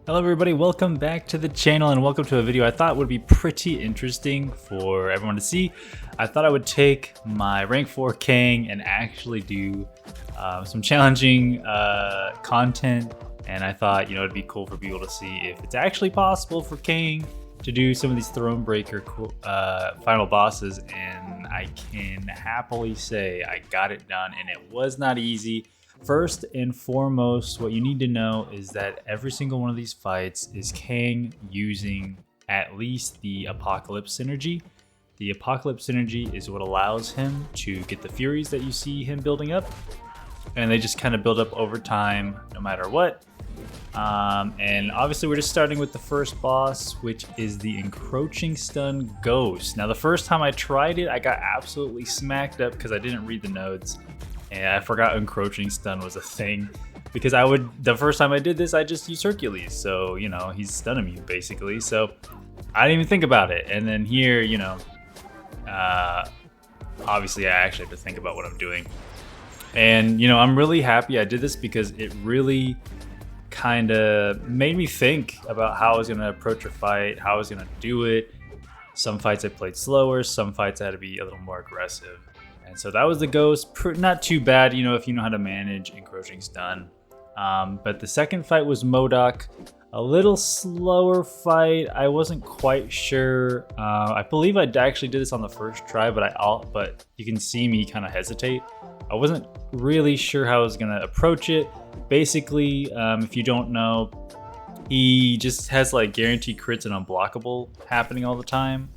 Hello everybody, welcome back to the channel and welcome to a video I thought would be pretty interesting for everyone to see. I thought I would take my rank 4 Kang and actually do some challenging content, and I thought, it'd be cool for people to see if it's actually possible for Kang to do some of these Thronebreaker final bosses, and I can happily say I got it done, and it was not easy. First and foremost, what you need to know is that every single one of these fights is Kang using at least the Apocalypse synergy. The Apocalypse synergy is what allows him to get the Furies that you see him building up, and they just kind of build up over time no matter what. And obviously we're just starting with the first boss, which is the Encroaching Stun Ghost. Now the first time I tried it, I got absolutely smacked up because I didn't read the notes. And I forgot Encroaching Stun was a thing, because the first time I did this, I just used Hercules. So, he's stun immune basically. So I didn't even think about it. And then here, obviously I actually have to think about what I'm doing. And, I'm really happy I did this because it really kind of made me think about how I was going to approach a fight, how I was going to do it. Some fights I played slower, some fights I had to be a little more aggressive. And so that was the Ghost. Not too bad, if you know how to manage Encroaching Stun. But the second fight was MCOC. A little slower fight. I wasn't quite sure. I believe I actually did this on the first try, but you can see me kind of hesitate. I wasn't really sure how I was going to approach it. Basically, if you don't know, he just has like guaranteed crits and unblockable happening all the time.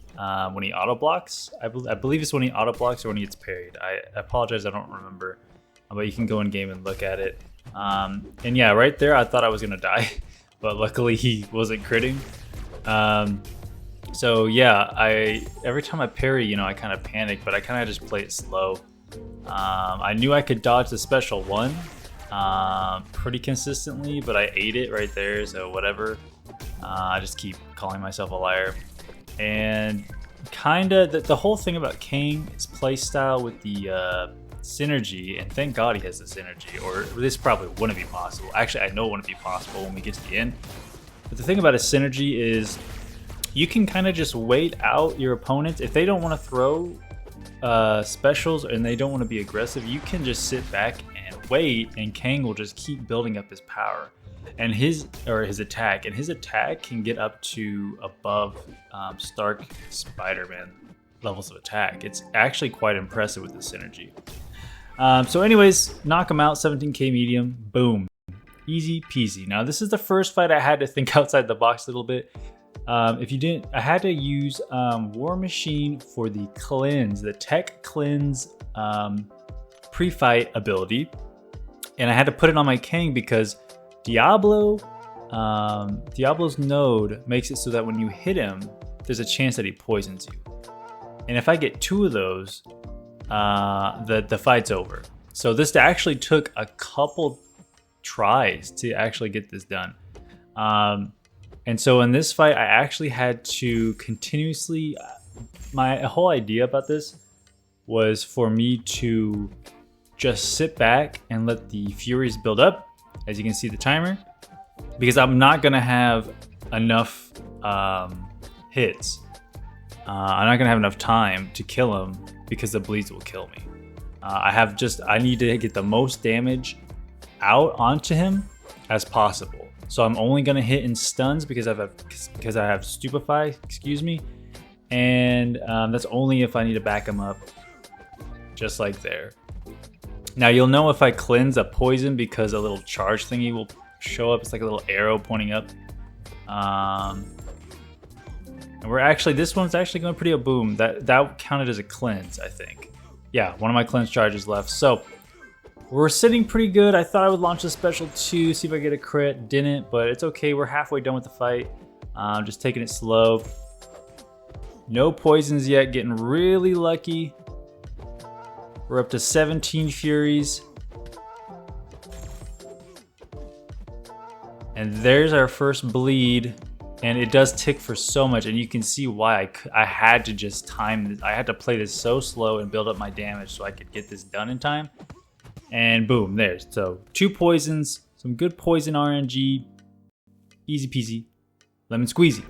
When he auto blocks, I believe it's when he auto blocks or when he gets parried. I apologize, I don't remember, but you can go in game and look at it. And yeah, right there I thought I was gonna die, but luckily he wasn't critting. So yeah, every time I parry, I kind of panic, but I kind of just play it slow. I knew I could dodge the special one pretty consistently, but I ate it right there, so whatever. I just keep calling myself a liar. And the whole thing about Kang is playstyle with the synergy, and thank God he has the synergy, or this probably wouldn't be possible. Actually, I know it wouldn't be possible when we get to the end. But the thing about a synergy is you can kind of just wait out your opponents. If they don't want to throw specials and they don't want to be aggressive, you can just sit back and wait, and Kang will just keep building up his power. And his attack can get up to above Stark Spider-Man levels of attack. It's actually quite impressive with the synergy. So anyways, knock him out, 17k medium, boom, easy peasy. Now this is the first fight I had to think outside the box a little bit. If you didn't, I had to use War Machine for the cleanse, the tech cleanse pre-fight ability, and I had to put it on my Kang because Diablo's node makes it so that when you hit him, there's a chance that he poisons you. And if I get 2 of those, the fight's over. So this actually took a couple tries to actually get this done. And so in this fight, I actually had to continuously... My whole idea about this was for me to just sit back and let the Furies build up. As you can see the timer, because I'm not gonna have enough hits. I'm not gonna have enough time to kill him because the bleeds will kill me. I need to get the most damage out onto him as possible. So I'm only gonna hit in stuns because I have Stupefy, excuse me, and that's only if I need to back him up, just like there. Now you'll know if I cleanse a poison because a little charge thingy will show up. It's like a little arrow pointing up. And this one's actually going pretty boom. That counted as a cleanse, I think. Yeah, one of my cleanse charges left. So we're sitting pretty good. I thought I would launch a special 2, see if I get a crit. Didn't, but it's okay. We're halfway done with the fight. Just taking it slow. No poisons yet, getting really lucky. We're up to 17 Furies. And there's our first bleed. And it does tick for so much. And you can see why I had to just time this. I had to play this so slow and build up my damage so I could get this done in time. And boom, there's. So 2 poisons, some good poison RNG. Easy peasy, lemon squeezy.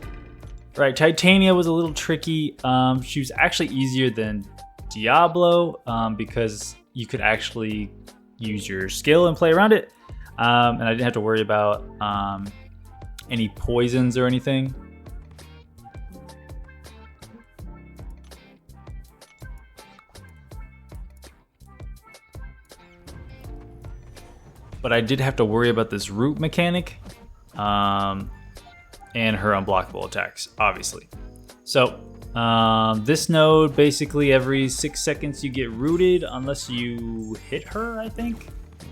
Right, Titania was a little tricky. She was actually easier than Diablo because you could actually use your skill and play around it. And I didn't have to worry about any poisons or anything. But I did have to worry about this root mechanic and her unblockable attacks, obviously. So this node, basically every 6 seconds you get rooted unless you hit her, I think.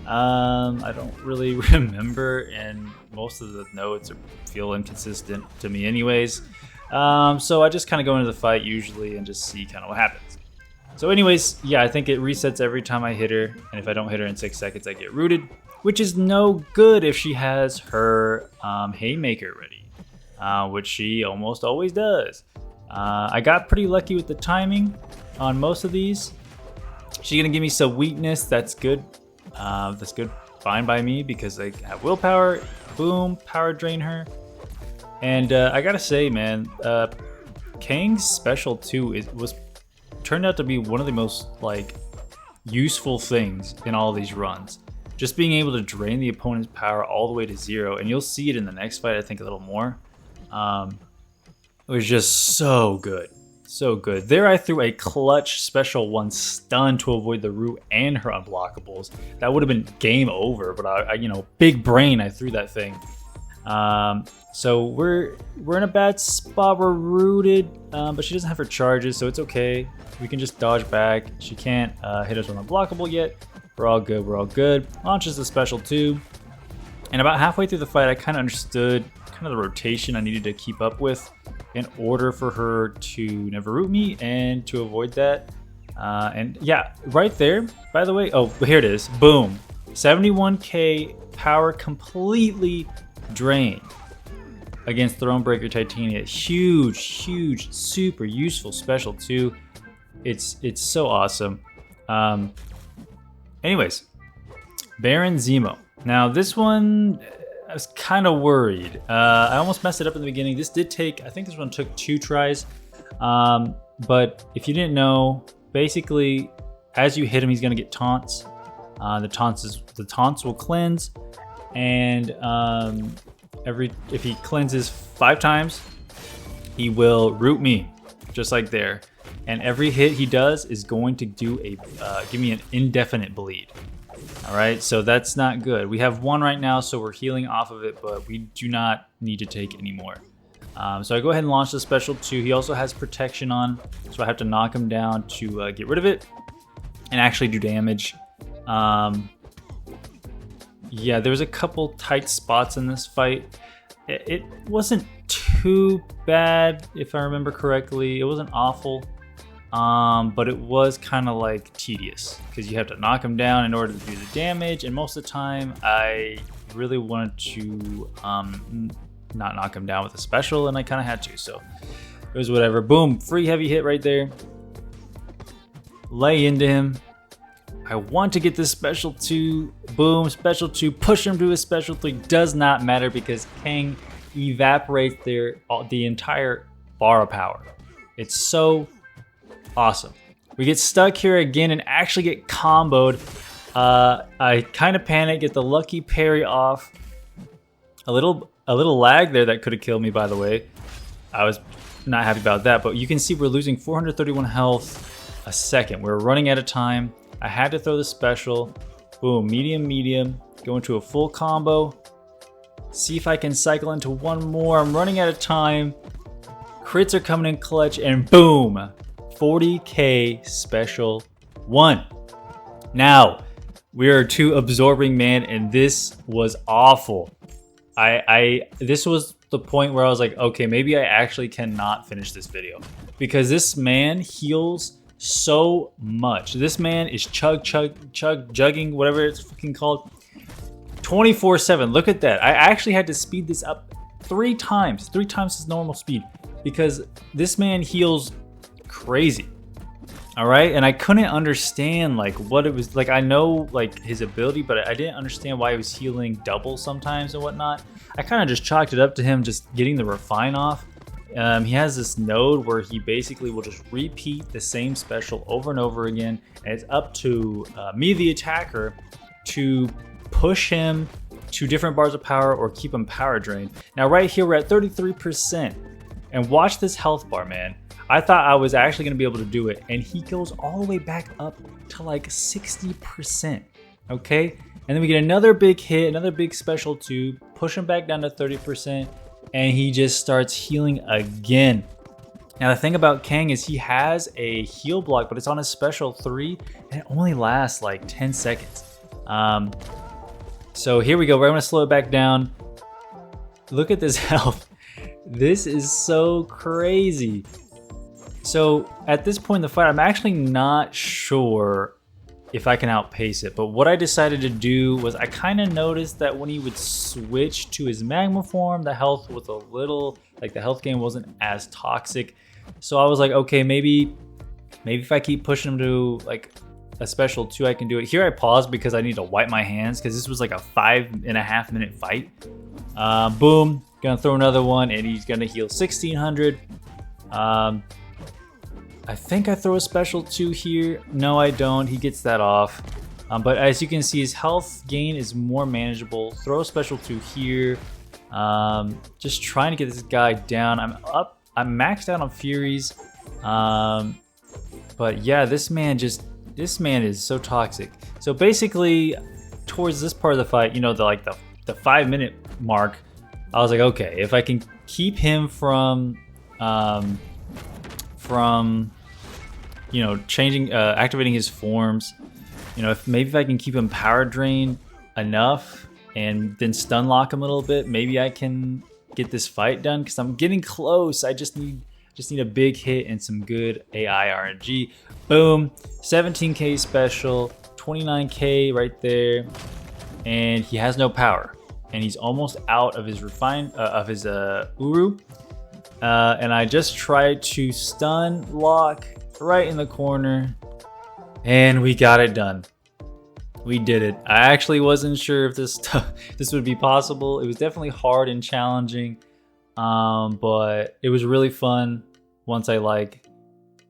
I don't really remember, and most of the nodes feel inconsistent to me anyways. So I just kind of go into the fight usually and just see kind of what happens. So anyways, yeah, I think it resets every time I hit her, and if I don't hit her in 6 seconds, I get rooted, which is no good if she has her Haymaker ready, which she almost always does. I got pretty lucky with the timing on most of these. She's gonna give me some weakness. That's good. That's good. Fine by me because I have willpower. Boom, power drain her. And I gotta say, man, Kang's special 2 turned out to be one of the most like useful things in all these runs. Just being able to drain the opponent's power all the way to 0, and you'll see it in the next fight, I think, a little more. It was just so good. So good. There I threw a clutch special 1 stun to avoid the root and her unblockables. That would have been game over, but I you know, big brain, I threw that thing. So we're in a bad spot. We're rooted, but she doesn't have her charges, so it's okay. We can just dodge back. She can't hit us with unblockable yet. We're all good, we're all good. Launches the special 2. And about halfway through the fight, I kind of understood kind of the rotation I needed to keep up with in order for her to never root me and to avoid that. And yeah, right there, by the way, oh, here it is, boom. 71k power completely drained against Thronebreaker Titania. Huge, huge, super useful special 2. It's so awesome. Anyways, Baron Zemo. Now this one, I was kind of worried. I almost messed it up in the beginning. This did take, I think this one took 2 tries. But if you didn't know, basically, as you hit him, he's gonna get taunts. The taunts will cleanse, and if he cleanses 5 times, he will root me, just like there. And every hit he does is going to do give me an indefinite bleed. All right, so that's not good. We have 1 right now, so we're healing off of it, but we do not need to take any more. So I go ahead and launch the special 2. He also has protection on, so I have to knock him down to get rid of it and actually do damage. Yeah, there was a couple tight spots in this fight. It wasn't too bad, if I remember correctly. It wasn't awful. But it was kind of like tedious because you have to knock him down in order to do the damage, and most of the time I really wanted to not knock him down with a special, and I kind of had to, so it was whatever. Boom, free heavy hit right there. Lay into him. I want to get this special 2. Boom, special 2. Push him to his special 3. Does not matter because Kang evaporates the entire bar of power. It's so awesome. We get stuck here again and actually get comboed. I kind of panic, get the lucky parry off. A little lag there that could have killed me, by the way. I was not happy about that, but you can see we're losing 431 health a second. We're running out of time. I had to throw the special. Boom, medium, medium. Go into a full combo. See if I can cycle into 1 more. I'm running out of time. Crits are coming in clutch, and boom, 40k special 1. Now, we are 2 absorbing man, and this was awful. This was the point where I was like, okay, maybe I actually cannot finish this video because this man heals so much. This man is jugging, whatever it's fucking called, 24/7. Look at that. I actually had to speed this up 3 times, 3 times his normal speed, because this man heals crazy. All right, and I couldn't understand like what it was like. I know like his ability, but I didn't understand why he was healing double sometimes and whatnot. I kind of just chalked it up to him just getting the refine off. He has this node where he basically will just repeat the same special over and over again, and it's up to me, the attacker, to push him to different bars of power or keep him power drained. Now right here we're at 33%, and watch this health bar, man. I thought I was actually going to be able to do it, and he goes all the way back up to like 60%, okay? And then we get another big hit, another big special too, push him back down to 30%, and he just starts healing again. Now the thing about Kang is he has a heal block, but it's on his special 3, and it only lasts like 10 seconds. So here we go, we're gonna slow it back down. Look at this health. This is so crazy. So at this point in the fight, I'm actually not sure if I can outpace it, but what I decided to do was I kind of noticed that when he would switch to his magma form, the health was a little, like the health gain wasn't as toxic. So I was like, okay, maybe if I keep pushing him to like a special 2, I can do it. Here I paused because I need to wipe my hands because this was like a 5.5 minute fight. Boom, gonna throw another one and he's gonna heal 1600. I think I throw a special 2 here. No, I don't. He gets that off. But as you can see, his health gain is more manageable. Throw a special 2 here. Just trying to get this guy down. I'm maxed out on Furies. But yeah, this man is so toxic. So basically, towards this part of the fight, you know, the 5 minute mark, I was like, okay, if I can keep him from you know, activating his forms, you know, if I can keep him power drained enough and then stun lock him a little bit, maybe I can get this fight done because I'm getting close. I just need a big hit and some good AI RNG. Boom, 17k special, 29k right there, and he has no power, and he's almost out of his Uru. And I just tried to stun lock right in the corner, and we got it done. We did it. I actually wasn't sure if this would be possible. It was definitely hard and challenging, but it was really fun once I like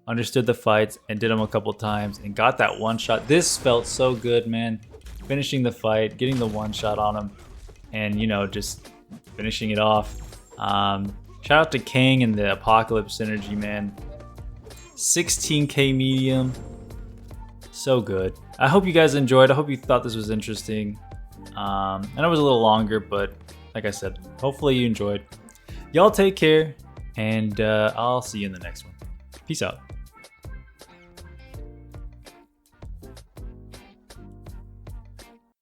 understood the fights and did them a couple times and got that one shot. This felt so good, man. Finishing the fight, getting the one shot on him, and you know, just finishing it off. Shout out to Kang and the Apocalypse synergy, man. 16k medium. So good. I hope you guys enjoyed. I hope you thought this was interesting. I know it was a little longer, but like I said, hopefully you enjoyed. Y'all take care, and I'll see you in the next one. Peace out.